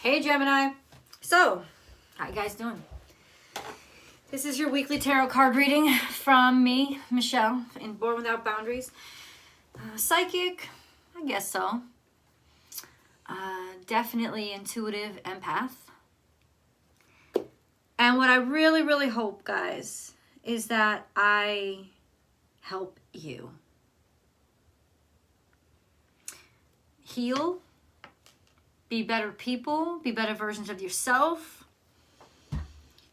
Hey Gemini. So, how you guys doing? This is your weekly tarot card reading from me, Michelle, in Born Without Boundaries. Psychic, I guess so. Definitely intuitive empath. And what I really, really hope, guys, is that I help you heal, be better people, be better versions of yourself.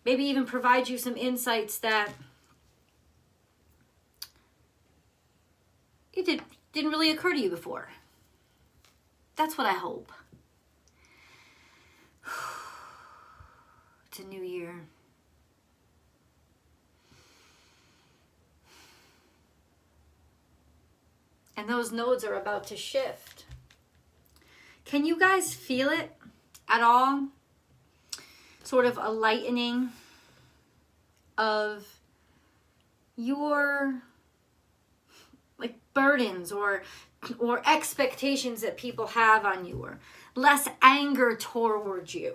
Maybe even provide you some insights that didn't really occur to you before. That's what I hope. It's a new year. And those nodes are about to shift. Can you guys feel it at all? Sort of a lightening of your like burdens or expectations that people have on you, or less anger towards you,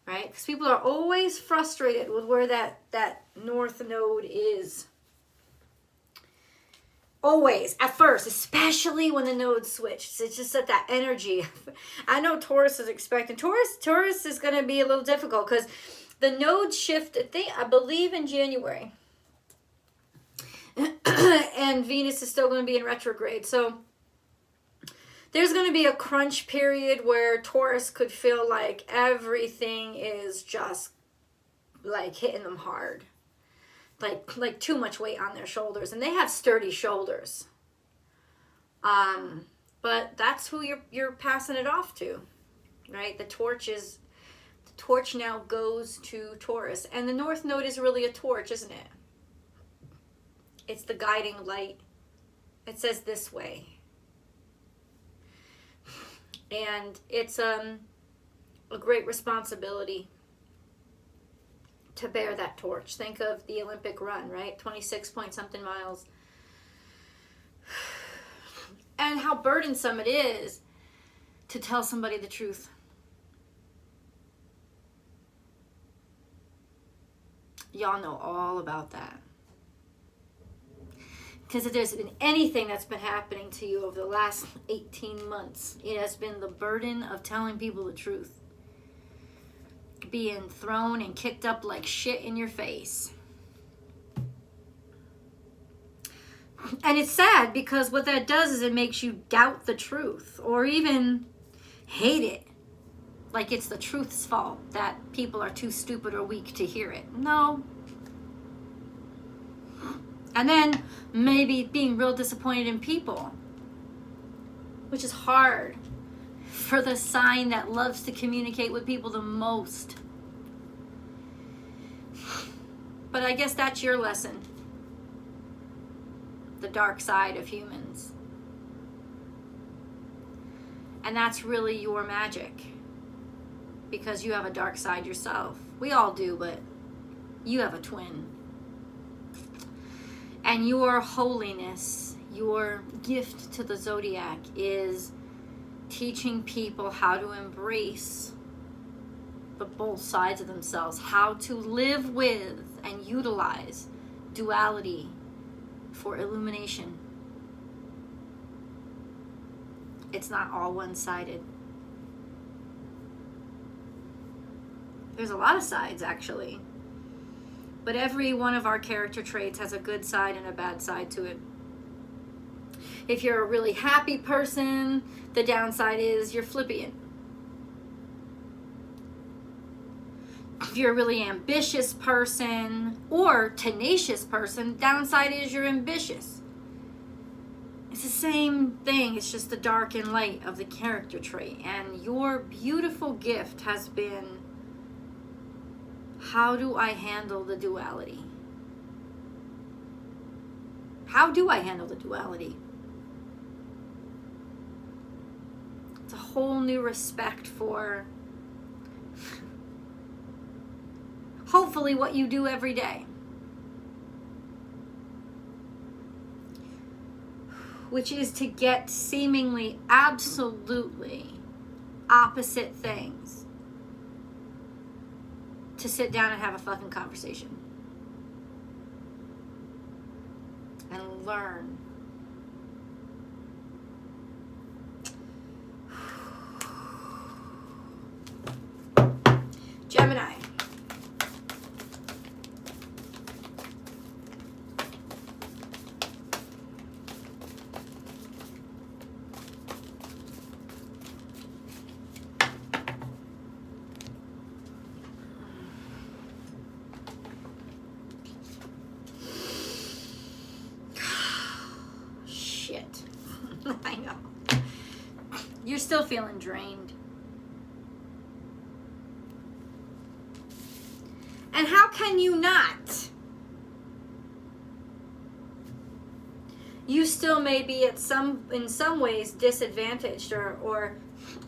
right? Because people are always frustrated with where that north node is. Always, at first, especially when the nodes switch. It's just that energy. I know Taurus is expecting. Taurus is going to be a little difficult because the nodes shift, I believe, in January. And Venus is still going to be in retrograde. So there's going to be a crunch period where Taurus could feel like everything is just like hitting them hard. Like too much weight on their shoulders, and they have sturdy shoulders. But that's who you're passing it off to, right? The torch now goes to Taurus, and the North Node is really a torch, isn't it? It's the guiding light. It says this way, and it's a great responsibility to bear that torch. Think of the Olympic run, right? 26 point something miles. And how burdensome it is to tell somebody the truth. Y'all know all about that. Because if there's been anything that's been happening to you over the last 18 months, it has been the burden of telling people the truth. Being thrown and kicked up like shit in your face. And it's sad because what that does is it makes you doubt the truth or even hate it. Like it's the truth's fault that people are too stupid or weak to hear it. No. And then maybe being real disappointed in people, which is hard for the sign that loves to communicate with people the most. But I guess that's your lesson. The dark side of humans. And that's really your magic. Because you have a dark side yourself. We all do, but you have a twin. And your holiness, your gift to the zodiac is teaching people how to embrace the both sides of themselves, how to live with and utilize duality for illumination. It's not all one-sided. There's a lot of sides, actually. But every one of our character traits has a good side and a bad side to it. If you're a really happy person, the downside is you're flippant. If you're a really ambitious person or tenacious person, downside is you're ambitious. It's the same thing. It's just the dark and light of the character trait. And your beautiful gift has been, how do I handle the duality? How do I handle the duality? It's a whole new respect for hopefully what you do every day. Which is to get seemingly absolutely opposite things to sit down and have a fucking conversation and learn. Gemini. Shit. I know. You're still feeling drained. And how can you not? You still may be in some ways disadvantaged or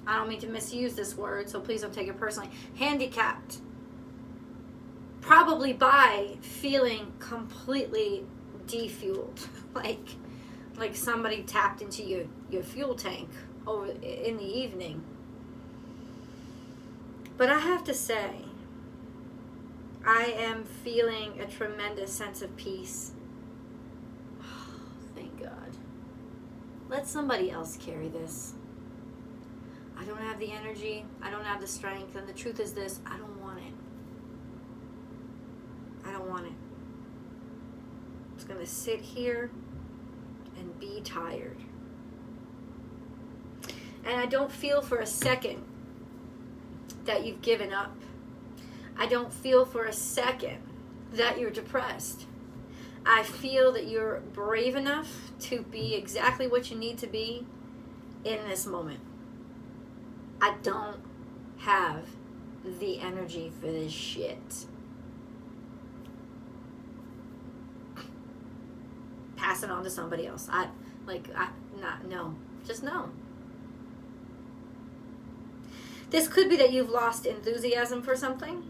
I don't mean to misuse this word, so please don't take it personally, handicapped. Probably by feeling completely defueled, like somebody tapped into your fuel tank over in the evening. But I have to say, I am feeling a tremendous sense of peace. Oh, thank God. Let somebody else carry this. I don't have the energy. I don't have the strength. And the truth is this, I don't want it. I don't want it. I'm just going to sit here and be tired. And I don't feel for a second that you've given up. I don't feel for a second that you're depressed. I feel that you're brave enough to be exactly what you need to be in this moment. I don't have the energy for this shit. Pass it on to somebody else. No. Just no. This could be that you've lost enthusiasm for something.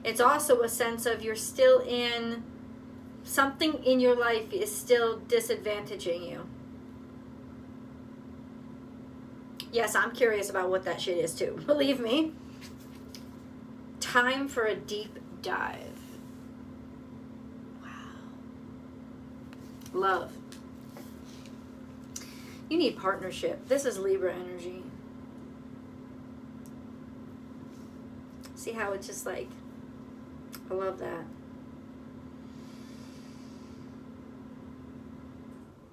It's also a sense of you're still in, something in your life is still disadvantaging you. Yes, I'm curious about what that shit is too. Believe me. Time for a deep dive. Wow. Love. You need partnership. This is Libra energy. See how it's just like, I love that.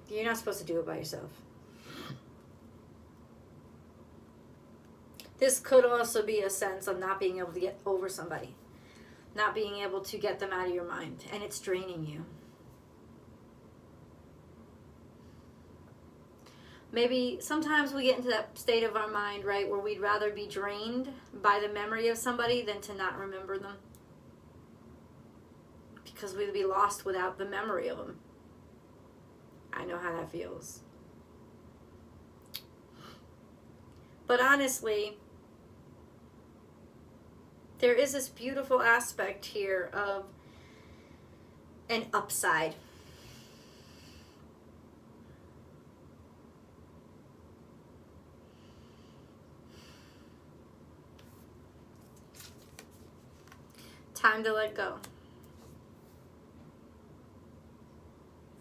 You're not supposed to do it by yourself. This could also be a sense of not being able to get over somebody. Not being able to get them out of your mind. And it's draining you. Maybe sometimes we get into that state of our mind, right, where we'd rather be drained by the memory of somebody than to not remember them. Because we'd be lost without the memory of them. I know how that feels. But honestly, there is this beautiful aspect here of an upside. Time to let go.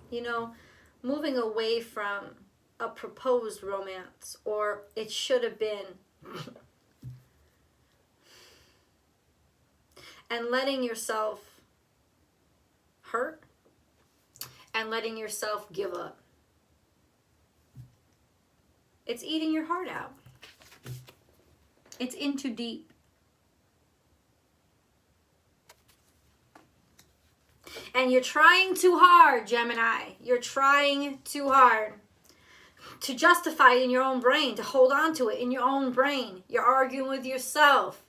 You know, moving away from a proposed romance, or it should have been, and letting yourself hurt and letting yourself give up. It's eating your heart out. It's in too deep. And you're trying too hard, Gemini. You're trying too hard to justify it in your own brain, to hold on to it in your own brain. You're arguing with yourself,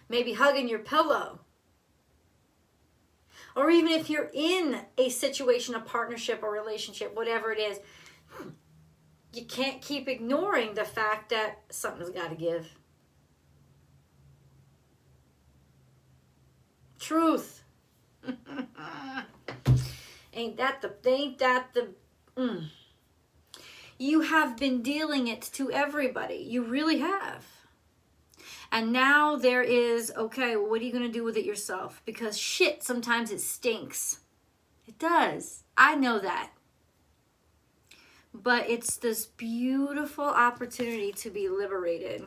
maybe hugging your pillow. Or even if you're in a situation, a partnership, or relationship, whatever it is, you can't keep ignoring the fact that something's got to give. Truth. Ain't that the You have been dealing it to everybody. You really have. And now there is, okay, well, what are you going to do with it yourself? Because shit, sometimes it stinks. It does. I know that. But it's this beautiful opportunity to be liberated.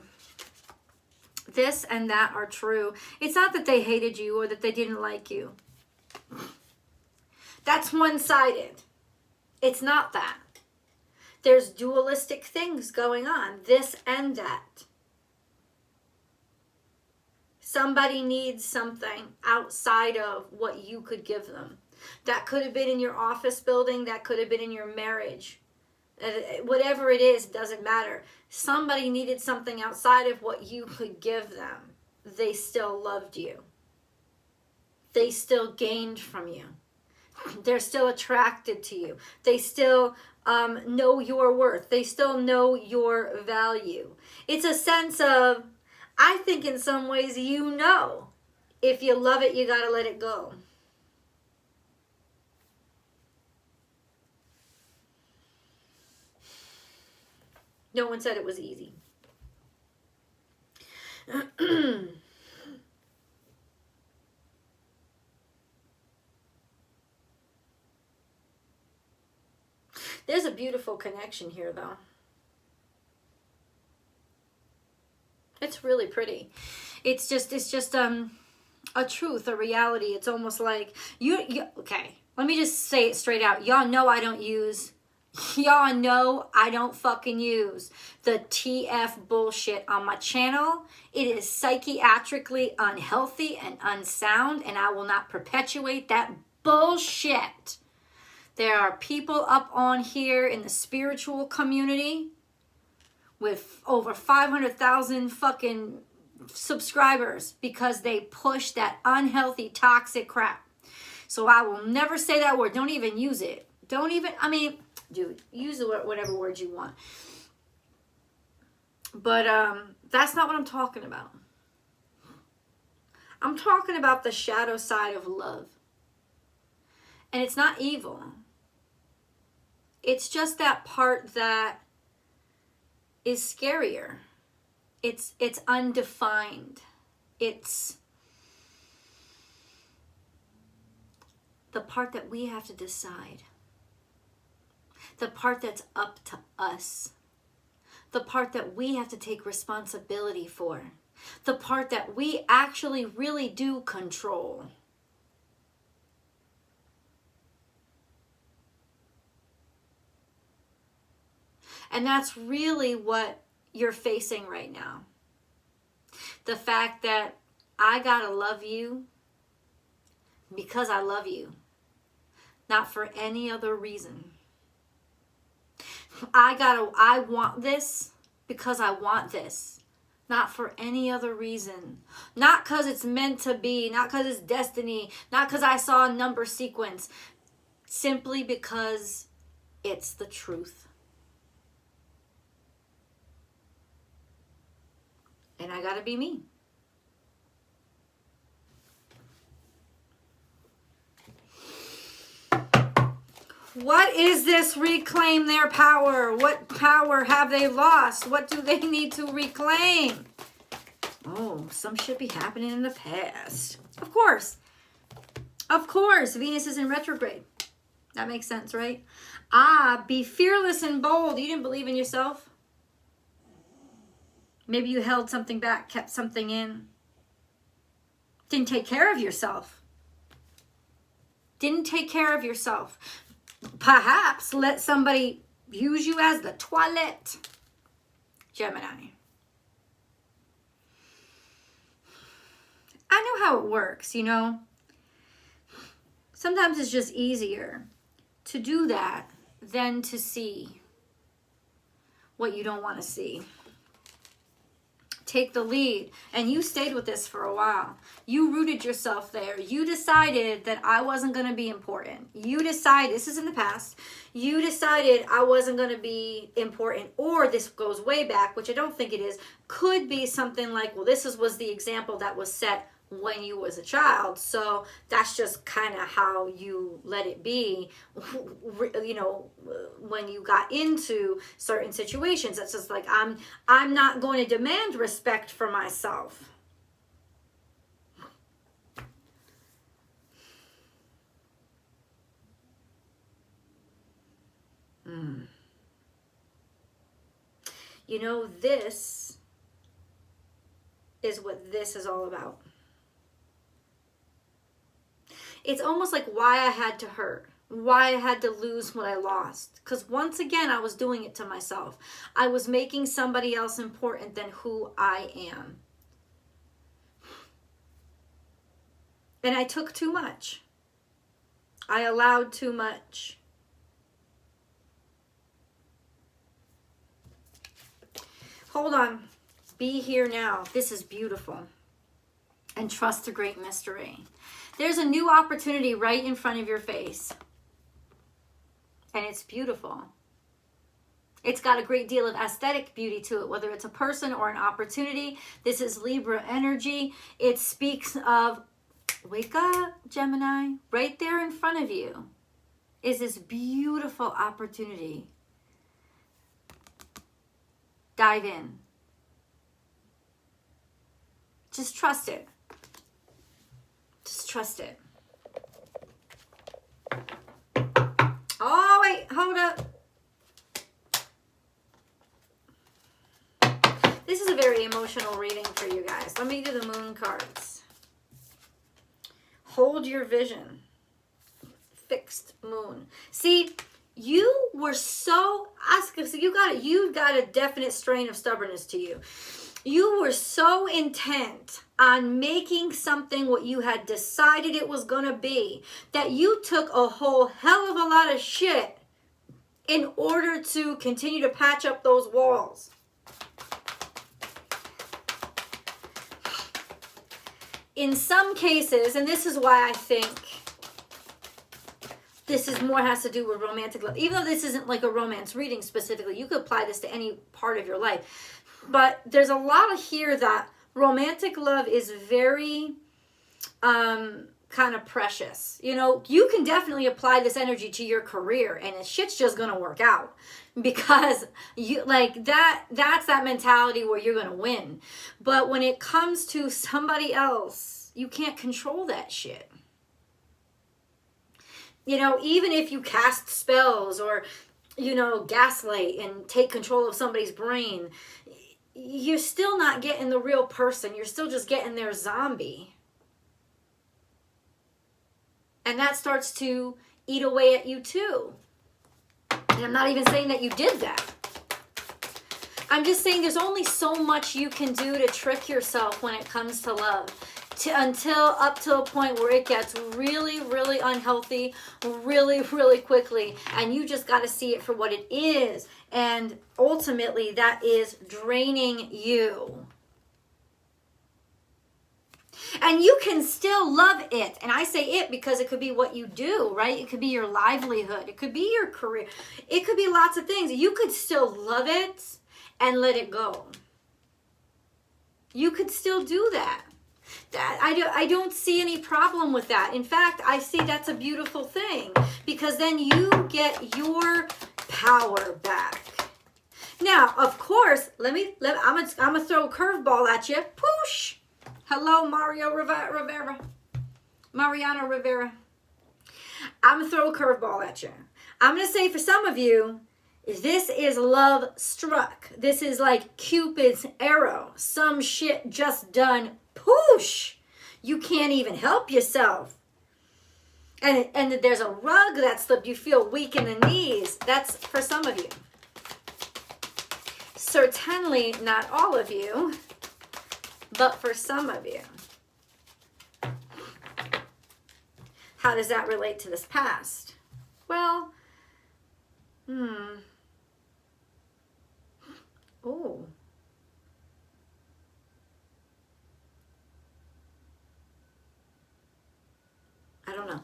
This and that are true. It's not that they hated you or that they didn't like you. That's one-sided. It's not that. There's dualistic things going on, this and that. Somebody needs something outside of what you could give them. That could have been in your office building. That could have been in your marriage. Whatever it is, doesn't matter. Somebody needed something outside of what you could give them. They still loved you. They still gained from you. They're still attracted to you. They still know your worth. They still know your value. It's a sense of, I think in some ways, you know, if you love it, you got to let it go. No one said it was easy. There's a beautiful connection here, though. It's really pretty. It's just a truth, a reality. It's almost like okay, let me just say it straight out. Y'all know I don't fucking use the TF bullshit on my channel. It is psychiatrically unhealthy and unsound, and I will not perpetuate that bullshit. There are people up on here in the spiritual community with over 500,000 fucking subscribers because they push that unhealthy, toxic crap. So I will never say that word. Don't even use it. Dude, use whatever words you want. But that's not what I'm talking about. I'm talking about the shadow side of love. And it's not evil. It's just that part that is scarier. It's undefined. It's the part that we have to decide. The part that's up to us. The part that we have to take responsibility for. The part that we actually really do control. And that's really what you're facing right now. The fact that I gotta love you because I love you. Not for any other reason. I want this because I want this. Not for any other reason. Not because it's meant to be. Not because it's destiny. Not because I saw a number sequence. Simply because it's the truth. And I gotta be me. What is this reclaim their power? What power have they lost? What do they need to reclaim? Oh, some shit be happening in the past. Of course. Of course. Venus is in retrograde. That makes sense, right? Be fearless and bold. You didn't believe in yourself. Maybe you held something back, kept something in. Didn't take care of yourself. Didn't take care of yourself. Perhaps let somebody use you as the toilet. Gemini. I know how it works, you know. Sometimes it's just easier to do that than to see what you don't want to see. Take the lead. And you stayed with this for a while. You rooted yourself there. You decided that I wasn't going to be important. You decided, this is in the past, you decided I wasn't going to be important. Or this goes way back, which I don't think it is, could be something like, well, this was the example that was set when you was a child. So that's just kind of how you let it be, you know, when you got into certain situations. It's just like, I'm not going to demand respect for myself. You know, this is what this is all about. It's almost like why I had to hurt, why I had to lose what I lost. Because once again, I was doing it to myself. I was making somebody else important than who I am. And I took too much. I allowed too much. Hold on. Be here now. This is beautiful. And trust the great mystery. There's a new opportunity right in front of your face. And it's beautiful. It's got a great deal of aesthetic beauty to it, whether it's a person or an opportunity. This is Libra energy. It speaks of, wake up, Gemini. Right there in front of you is this beautiful opportunity. Dive in. Just trust it. Just trust it. Oh, wait, hold up. This is a very emotional reading for you guys. Let me do the moon cards. Hold your vision. Fixed moon. See, you were so, you got a definite strain of stubbornness to you. You were so intent on making something what you had decided it was going to be that you took a whole hell of a lot of shit in order to continue to patch up those walls. In some cases, and this is why I think this is more has to do with romantic love. Even though this isn't like a romance reading specifically, you could apply this to any part of your life. But there's a lot of here that romantic love is very kind of precious. You know, you can definitely apply this energy to your career and shit's just going to work out. Because you like that's that mentality where you're going to win. But when it comes to somebody else, you can't control that shit. You know, even if you cast spells or, you know, gaslight and take control of somebody's brain, you're still not getting the real person. You're still just getting their zombie. And that starts to eat away at you too. And I'm not even saying that you did that. I'm just saying there's only so much you can do to trick yourself when it comes to love. Up to a point where it gets really, really unhealthy, really, really quickly. And you just got to see it for what it is. And ultimately, that is draining you. And you can still love it. And I say it because it could be what you do, right? It could be your livelihood. It could be your career. It could be lots of things. You could still love it and let it go. You could still do that. I don't see any problem with that. In fact, I see that's a beautiful thing because then you get your power back. Now, of course, I'm gonna throw a curveball at you. Poosh! Hello, Mariano Rivera. I'm gonna throw a curveball at you. I'm gonna say for some of you, this is love struck. This is like Cupid's arrow. Some shit just done. Poosh! You can't even help yourself. And there's a rug that slipped. You feel weak in the knees. That's for some of you. Certainly not all of you, but for some of you. How does that relate to this past? Well, oh. I don't know.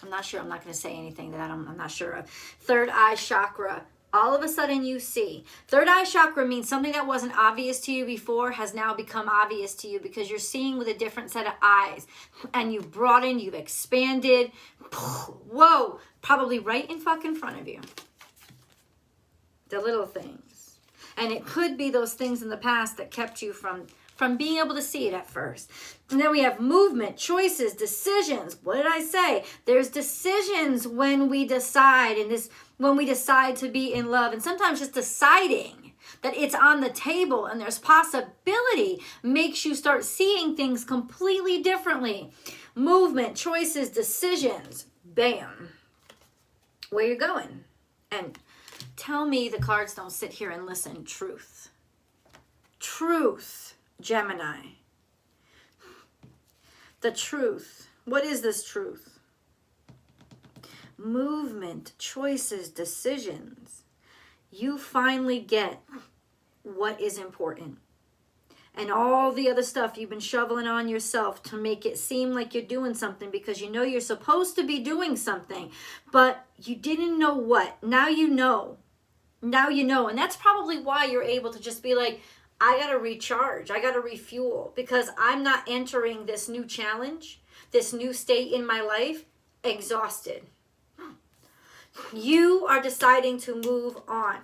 I'm not sure. I'm not going to say anything that I'm not sure of. Third eye chakra All of a sudden you see. Third eye chakra means something that wasn't obvious to you before has now become obvious to you because you're seeing with a different set of eyes. And you've broadened, you've expanded. Whoa, probably right in fucking front of you. The little things. And it could be those things in the past that kept you from being able to see it at first. And then we have movement, choices, decisions. What did I say? There's decisions when we decide, when we decide to be in love. And sometimes just deciding that it's on the table and there's possibility makes you start seeing things completely differently. Movement, choices, decisions. Bam. Where you going? And tell me the cards don't sit here and listen. Truth. Truth, Gemini. The truth. What is this truth? Movement, choices, decisions. You finally get what is important. And all the other stuff you've been shoveling on yourself to make it seem like you're doing something because you know you're supposed to be doing something, but you didn't know what. Now you know. Now you know. And that's probably why you're able to just be like, I got to recharge. I got to refuel because I'm not entering this new challenge, this new state in my life, exhausted. You are deciding to move on.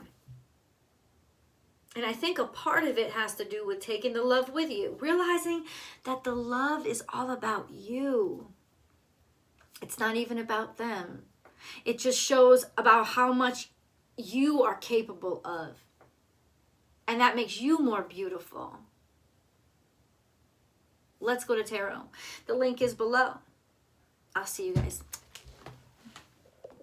And I think a part of it has to do with taking the love with you, realizing that the love is all about you. It's not even about them. It just shows about how much you are capable of. And that makes you more beautiful. Let's go to tarot. The link is below. I'll see you guys.